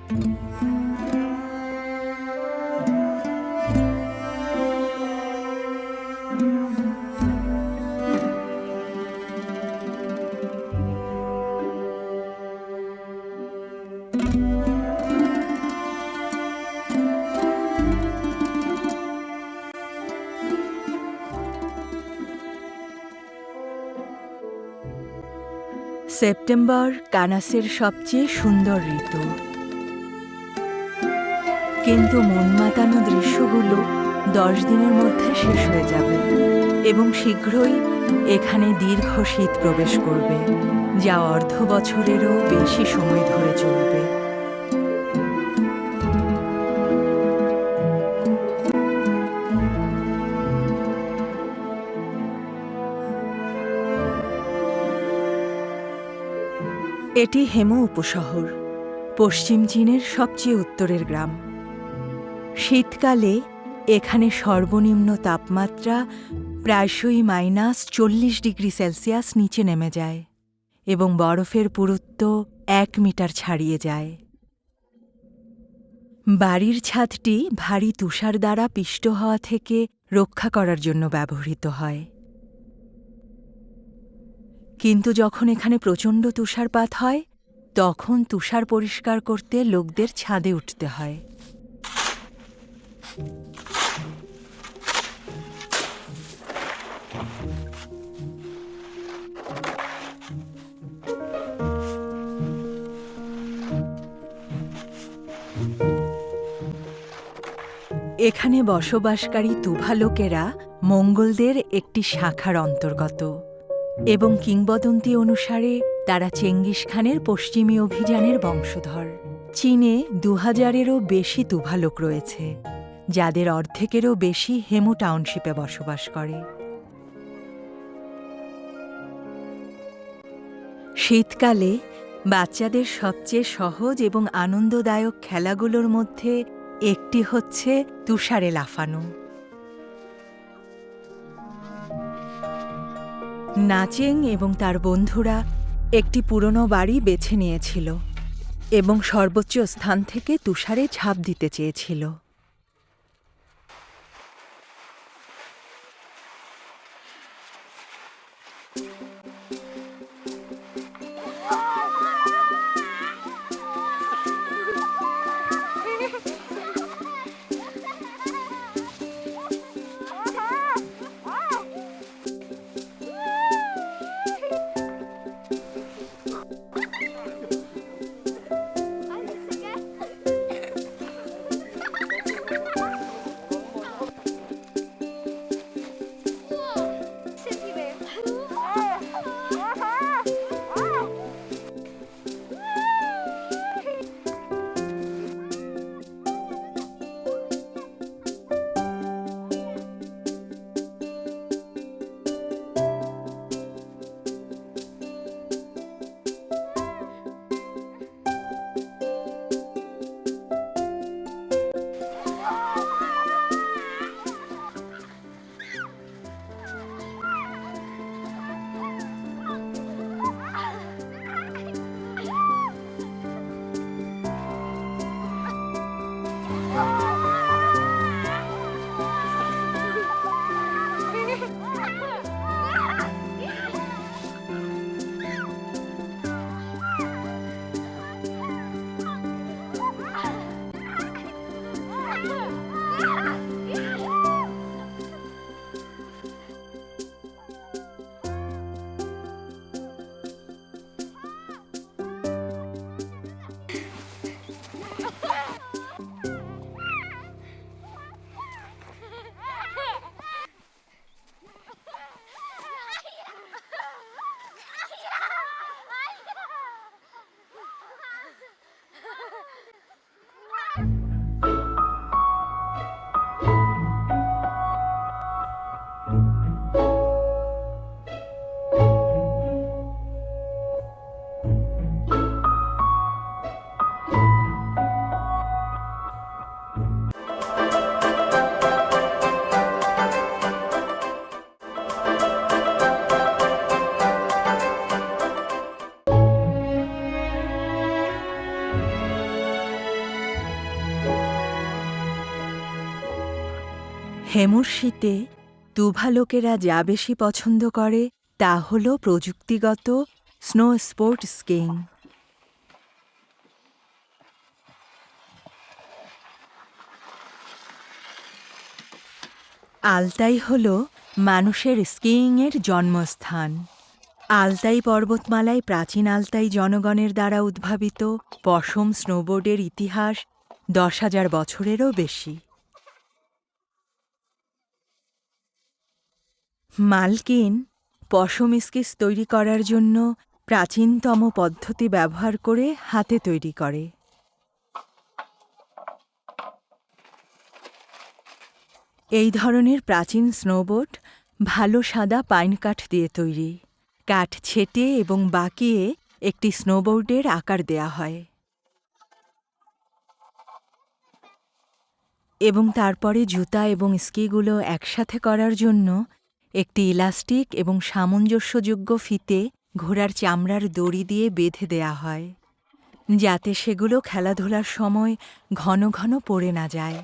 September কানাসের সবচেয়ে সুন্দর ঋতু, কিন্তু মন মাতানো দৃশ্যগুলো 10 দিনের মধ্যে শেষ হয়ে যাবে এবং শীঘ্রই এখানে দীর্ঘ শীত প্রবেশ করবে, যা অর্ধ বছরেরও বেশি সময় ধরে চলবে। এটি হেমো উপশহর, পশ্চিম চীনের সবচেয়ে উত্তরের গ্রাম। শীতকালে এখানে সর্বনিম্ন তাপমাত্রা প্রায়শই -40°C নিচে নেমে যায় এবং বরফের পুরুত্ব 1 মিটার ছাড়িয়ে যায়। বাড়ির ছাদটি ভারী তুষার দ্বারা পিষ্ট হওয়া থেকে রক্ষা করার জন্য ব্যবহৃত হয়, কিন্তু যখন এখানে প্রচণ্ড তুষারপাত হয় তখন তুষার পরিষ্কার করতে লোকদের ছাদে উঠতে হয়। এখানে বসবাসকারী তুভা লোকেরা মঙ্গলদের একটি শাখার অন্তর্গত এবং কিংবদন্তি অনুসারে তারা চেঙ্গিস খানের পশ্চিমী অভিযানের বংশধর। চীনে 2000-এরও বেশি তুভা লোক রয়েছে, যাদের অর্ধেকেরও বেশি হেমু টাউনশিপে বসবাস করে। শীতকালে বাচ্চাদের সবচেয়ে সহজ এবং আনন্দদায়ক খেলাগুলোর মধ্যে একটি হচ্ছে তুষারে লাফানো। নাচেং এবং তার বন্ধুরা একটি পুরনো বাড়ি বেছে নিয়েছিল এবং সর্বোচ্চ স্থান থেকে তুষারে ঝাঁপ দিতে চেয়েছিল। হেমুর শীতে তুভালোকেরা যা বেশি পছন্দ করে তা হল প্রযুক্তিগত স্নো স্পোর্ট স্কিইং। আলতাই হল মানুষের স্কিইংয়ের জন্মস্থান। আলতাই পর্বতমালায় প্রাচীন আলতাই জনগণের দ্বারা উদ্ভাবিত পশম স্নোবোর্ডের ইতিহাস 10,000 বছরেরও বেশি। মালকিন পশম স্কিস তৈরি করার জন্য প্রাচীনতম পদ্ধতি ব্যবহার করে হাতে তৈরি করে। এই ধরনের প্রাচীন স্নোবোর্ড ভালো সাদা পাইন কাঠ দিয়ে তৈরি। কাঠ ছেঁটে এবং বাঁকিয়ে একটি স্নোবোর্ডের আকার দেয়া হয় এবং তারপরে জুতা এবং স্কিগুলো একসাথে করার জন্য একটি ইলাস্টিক এবং সামঞ্জস্যযোগ্য ফিতে ঘোড়ার চামড়ার দড়ি দিয়ে বেঁধে দেয়া হয়, যাতে সেগুলো খেলাধুলার সময় ঘন ঘন পড়ে না যায়।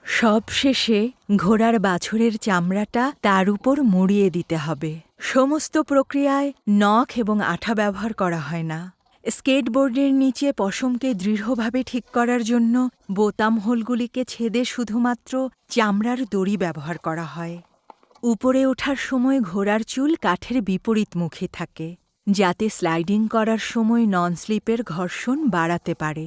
সবশেষে ঘোড়ার বাছুরের চামড়াটা তার উপর মুড়িয়ে দিতে হবে। সমস্ত প্রক্রিয়ায় নখ এবং আঠা ব্যবহার করা হয় না। স্কেটবোর্ডের নিচে পশমকে দৃঢ়ভাবে ঠিক করার জন্য বোতাম হোলগুলিকে ছেদে শুধুমাত্র চামড়ার দড়ি ব্যবহার করা হয়। উপরে ওঠার সময় ঘোড়ার চুল কাঠের বিপরীতমুখী থাকে, যাতে স্লাইডিং করার সময় নন স্লিপের ঘর্ষণ বাড়াতে পারে।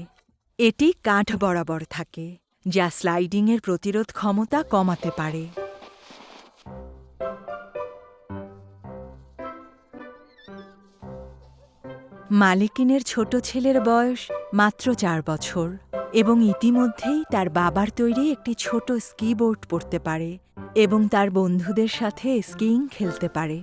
এটি কাঠ বরাবর থাকে, যা স্লাইডিংয়ের প্রতিরোধ ক্ষমতা কমাতে পারে। মালিকিনের ছোট ছেলের বয়স মাত্র 4 বছর এবং ইতিমধ্যেই তার বাবার তৈরি একটি ছোট স্কি বোর্ড পড়তে পারে এবং তার বন্ধুদের সাথে স্কিইং খেলতে পারে।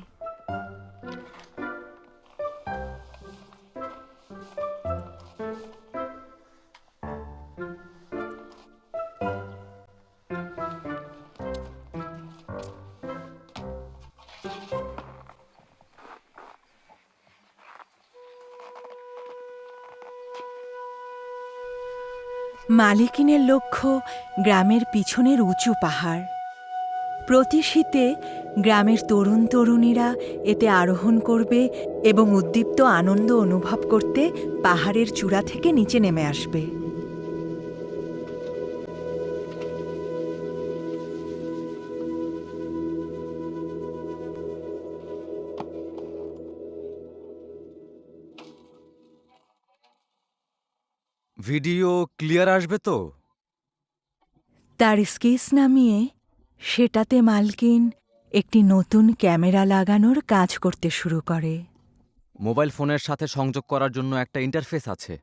মালিকিনের লক্ষ্য গ্রামের পিছনের উঁচু পাহাড়। প্রতি শীতে গ্রামের তরুণ তরুণীরা এতে আরোহণ করবে এবং উদ্দীপ্ত আনন্দ অনুভব করতে পাহাড়ের চূড়া থেকে নিচে নেমে আসবে। ভিডিও ক্লিয়ার আসবে তো? তার স্কেচ নামিয়ে সেটাতে মালকিন একটি নতুন ক্যামেরা লাগানোর কাজ করতে শুরু করে। মোবাইল ফোনের সাথে সংযোগ করার জন্য একটা ইন্টারফেস আছে।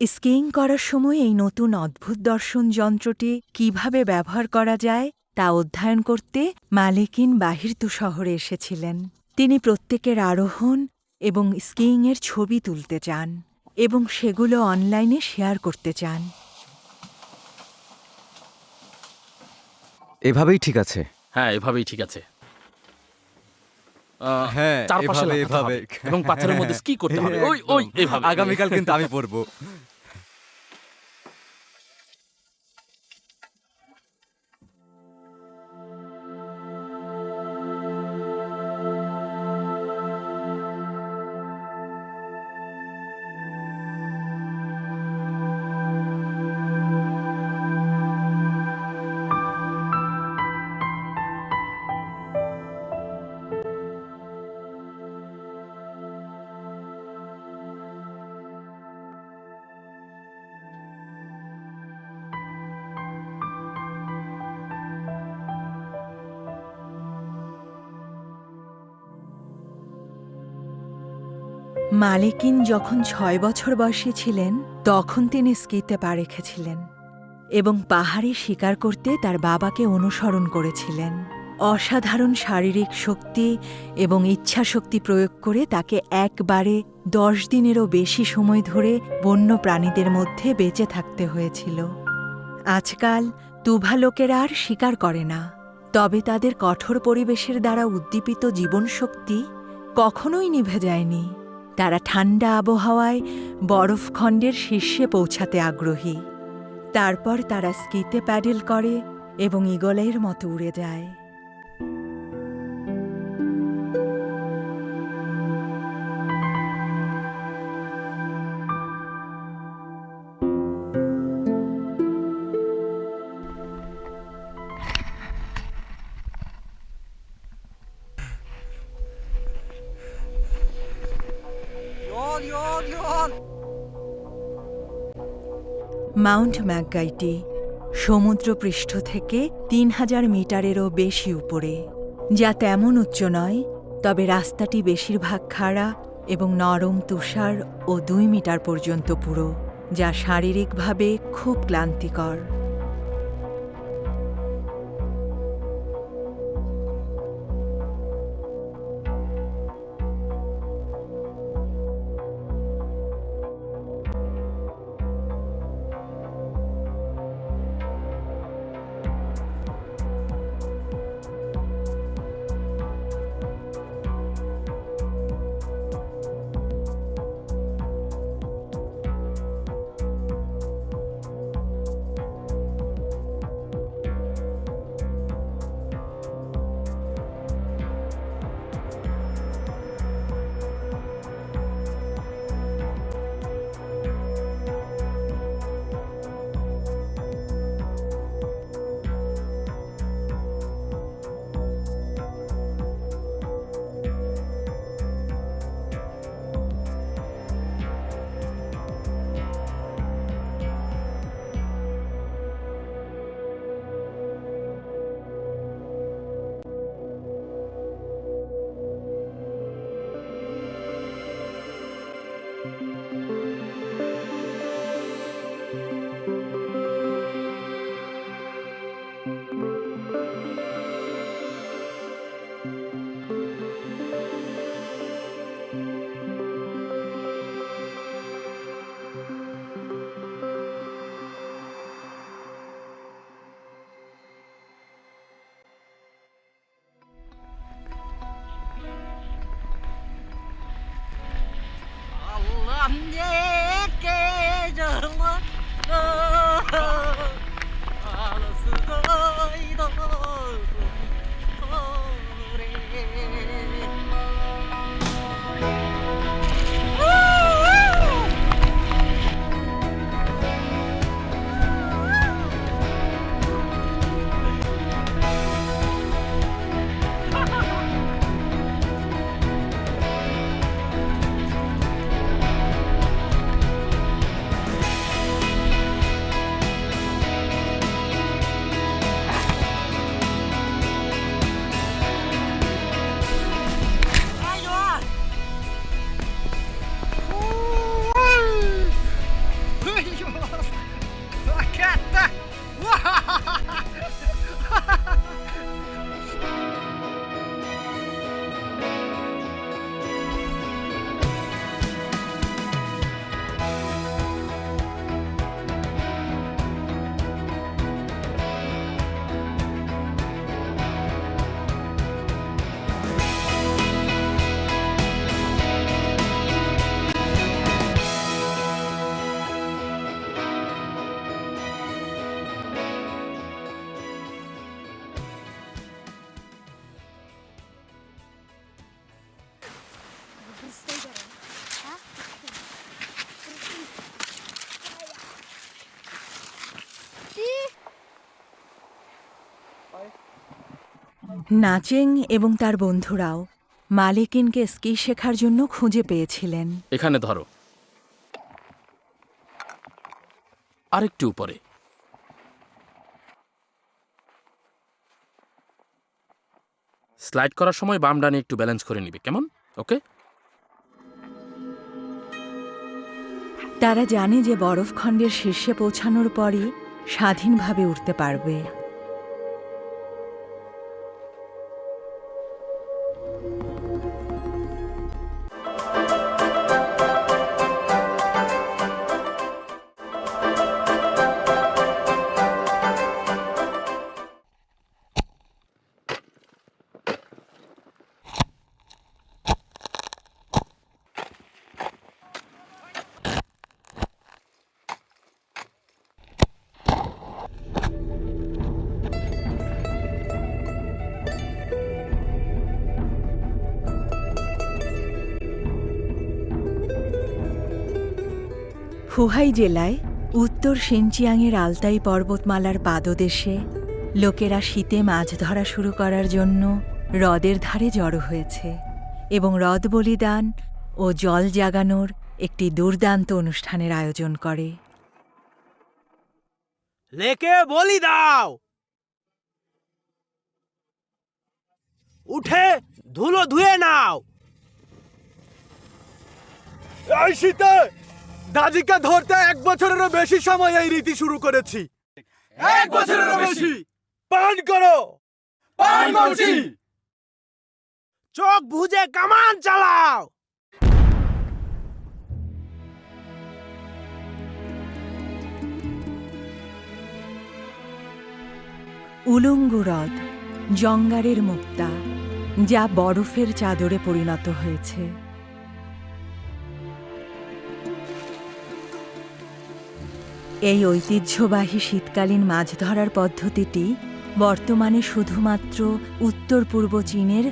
স্কিইং করার সময় এই নতুন অদ্ভুত দর্শন যন্ত্রটি কিভাবে ব্যবহার করা যায় তা অধ্যয়ন করতে মালিকিন বাহিরতু শহরে এসেছিলেন। তিনি প্রত্যেকের আরোহণ এবং স্কিইংয়ের ছবি তুলতে চান এবং সেগুলো অনলাইনে শেয়ার করতে চান। এভাবেই ঠিক আছে। হ্যাঁ, এভাবেই ঠিক আছে। হ্যাঁ, চারপাশে এভাবে, লাফাতে হবে এভাবে। এবং পাথরের মধ্যে স্কি করতে হবে। ওই ওই একদম। এভাবে। আগামীকাল কিন্তু আমি পড়বো। মালিকিন যখন 6 বছর বয়সী ছিলেন তখন তিনি স্কিতে পা রেখেছিলেন এবং পাহাড়ে শিকার করতে তার বাবাকে অনুসরণ করেছিলেন। অসাধারণ শারীরিক শক্তি এবং ইচ্ছাশক্তি প্রয়োগ করে তাকে একবারে 10 দিনেরও বেশি সময় ধরে বন্য প্রাণীদের মধ্যে বেঁচে থাকতে হয়েছিল। আজকাল তুভালোকেরা আর শিকার করে না, তবে তাদের কঠোর পরিবেশের দ্বারা উদ্দীপিত জীবনশক্তি কখনোই নিভে যায়নি। তারা ঠান্ডা আবহাওয়ায় বরফখণ্ডের শীর্ষে পৌঁছাতে আগ্রহী। তারপর তারা স্কিতে প্যাডেল করে এবং ঈগলের মতো উড়ে যায়। মাউন্ট ম্যাকগাইটি সমুদ্রপৃষ্ঠ থেকে ৩,০০০ মিটারেরও বেশি উপরে, যা তেমন উচ্চ নয়, তবে রাস্তাটি বেশিরভাগ খাড়া এবং নরম তুষার ও ২ মিটার পর্যন্ত পুরো, যা শারীরিকভাবে খুব ক্লান্তিকর। নাচেং এবং তার বন্ধুরাও মালেকিনকে স্কি শেখার জন্য খুঁজে পেয়েছিলেন। এখানে ধরো, আরেকটু উপরে। স্লাইড করার সময় বাম ডানে একটু ব্যালেন্স করে নিবে, কেমন? ওকে। তারা জানে যে বরফখণ্ডের শীর্ষে পৌঁছানোর পরই স্বাধীনভাবে উঠতে পারবে। হুহাই জেলায় উত্তর শিনচিয়াংয়ের আলতাই পর্বতমালার পাদদেশে লোকেরা শীতে মাছ ধরা শুরু করার জন্য হ্রদের ধারে জড়ো হয়েছে এবং হ্রদ বলিদান ও জল জাগানোর একটি দুর্দান্ত অনুষ্ঠানের আয়োজন করে। লেকে বলি দাও, উঠে ধুলো ধুয়ে নাও। এই শীতে দাদিকে ধরতে 1 বছরেরও বেশি সময় এই রীতি শুরু করেছি। 1 বছরেরও বেশি। পান করো, পান করছি। চোখ বুজে কামান চালাও। উলুঙ্গু হ্রদ জঙ্গারের মুক্তা, যা বরফের চাদরে পরিণত হয়েছে। এই ঐতিহ্যবাহী শীতকালীন মাছ ধরার পদ্ধতিটি বর্তমানে শুধুমাত্র উত্তর পূর্ব চীনের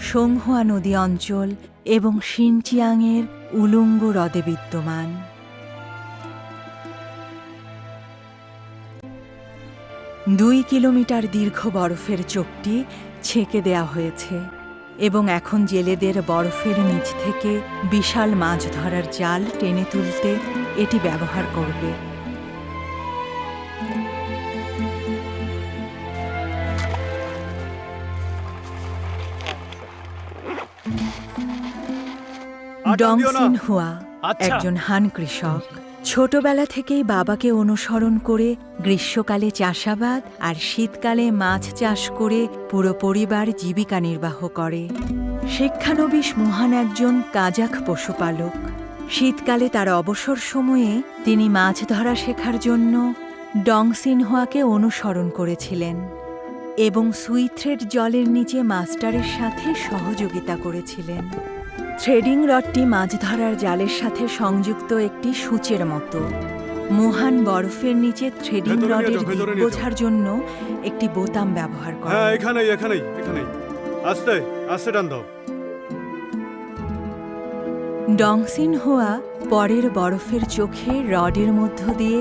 সোংহুয়া নদী অঞ্চল এবং শিনচিয়াংয়ের উলুঙ্গু হ্রদে বিদ্যমান। 2 কিলোমিটার দীর্ঘ বরফের চোখটি ছেঁকে দেয়া হয়েছে এবং এখন জেলেদের বরফের নিচ থেকে বিশাল মাছ ধরার জাল টেনে তুলতে এটি ব্যবহার করবে। ডং সিনহুয়া একজন হান কৃষক। ছোটবেলা থেকেই বাবাকে অনুসরণ করে গ্রীষ্মকালে চাষাবাদ আর শীতকালে মাছ চাষ করে পুরো পরিবার জীবিকা নির্বাহ করে। শিক্ষানবিশ মুহান একজন কাজাখ পশুপালক। শীতকালে তার অবসর সময়ে তিনি মাছ ধরা শেখার জন্য ডং সিনহুয়াকে অনুসরণ করেছিলেন এবং সুইথ্রেড জলের নিচে মাস্টারের সাথে সহযোগিতা করেছিলেন। থ্রেডিং রডটি মাছ ধরার জালের সাথে সংযুক্ত একটি সূচের মতো। মুহান বরফের নিচে থ্রেডিং রডের দিক বোঝার জন্য একটি বোতাম ব্যবহার করে। হ্যাঁ, এখানেই। আস্তে আস্তে টান দাও। ডং সিনহুয়া পরের বরফের চোখে রডের মধ্য দিয়ে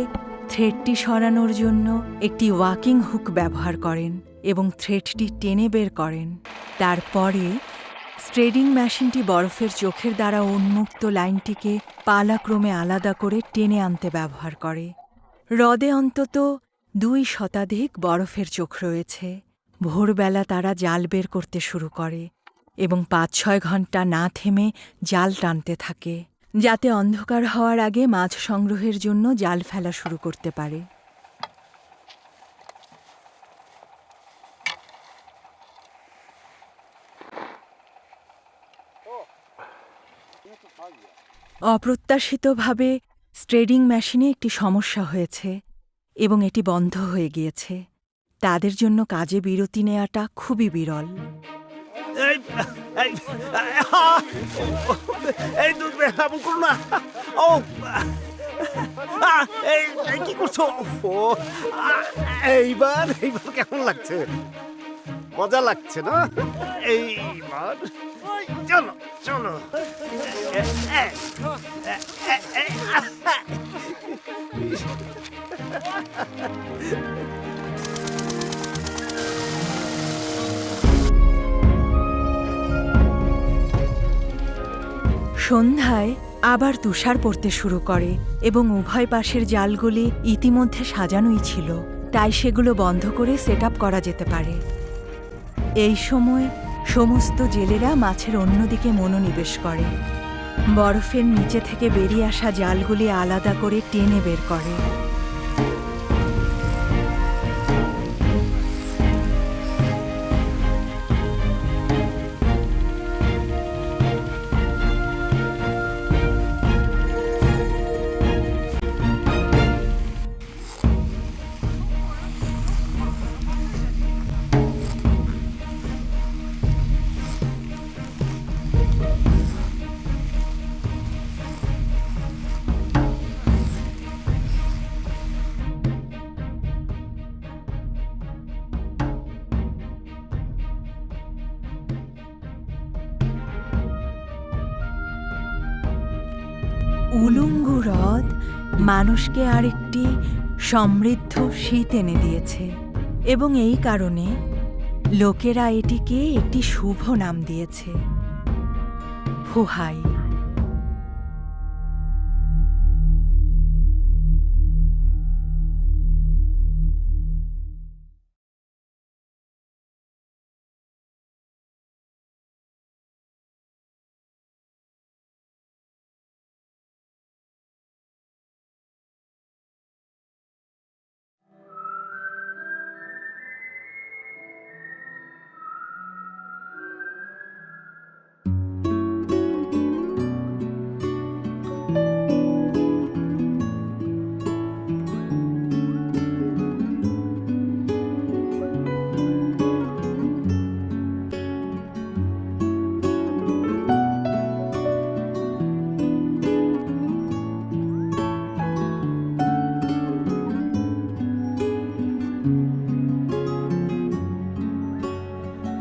থ্রেডটি সরানোর জন্য একটি ওয়াকিং হুক ব্যবহার করেন এবং থ্রেডটি টেনে বের করেন। তারপরে স্ট্রেডিং মেশিনটি বরফের চোখের দ্বারা উন্মুক্ত লাইনটিকে পালাক্রমে আলাদা করে টেনে আনতে ব্যবহার করে। হ্রদে অন্তত 2 শতাধিক বরফের চোখ রয়েছে। ভোরবেলা তারা জাল বের করতে শুরু করে এবং 5-6 ঘন্টা না থেমে জাল টানতে থাকে, যাতে অন্ধকার হওয়ার আগে মাছ সংগ্রহের জন্য জাল ফেলা শুরু করতে পারে। অপ্রত্যাশিতভাবে স্ট্রেডিং মেশিনে একটি সমস্যা হয়েছে এবং এটি বন্ধ হয়ে গিয়েছে। তাদের জন্য কাজে বিরতি নেওয়াটা খুবই বিরল। এই দুধ বেরাবো করো না। ও এই কি করছো? এইবার কেমন লাগছে? মজা লাগছে না? এইবার চলো চলো। সন্ধ্যায় আবার তুষার পড়তে শুরু করে এবং উভয় পাশের জালগুলি ইতিমধ্যে সাজানোই ছিল, তাই সেগুলো বন্ধ করে সেট আপ করা যেতে পারে। এই সময় সমস্ত জেলেরা মাছের অন্যদিকে মনোনিবেশ করে। বরফের নিচে থেকে বেরিয়ে আসা জালগুলি আলাদা করে টেনে বের করে। উলুঙ্গু হ্রদ মানুষকে আরেকটি সমৃদ্ধ শীত এনে দিয়েছে এবং এই কারণে লোকেরা এটিকে একটি শুভ নাম দিয়েছে, ফুহাই।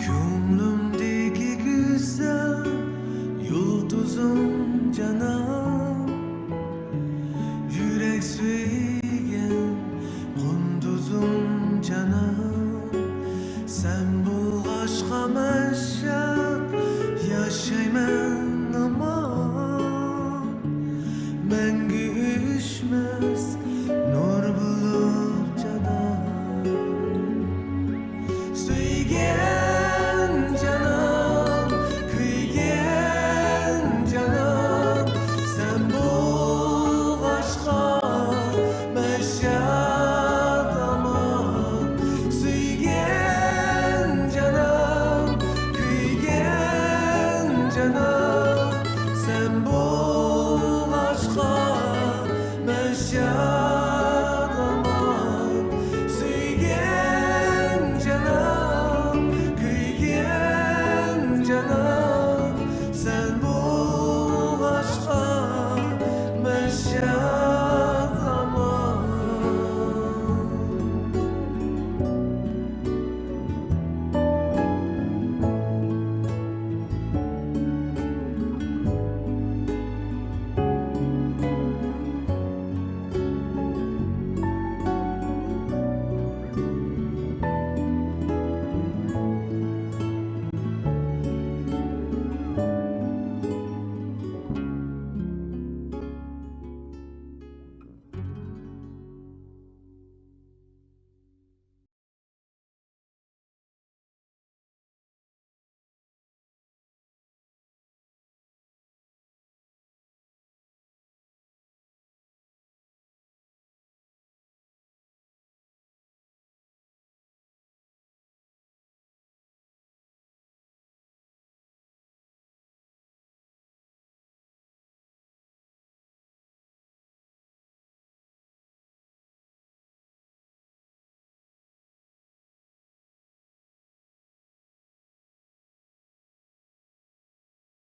Gönlümdeki güzel yıldızım canım, yürek söyleyen kunduzum canım. Sen bu aşka meşhur yaşayman aman, mengü üşmez nur bulup canım. Söyleyen canım, kıygen canım, sen bu aşka meşhur aman. Söyleyen canım, kıygen canım, sen bu aşka meşhur.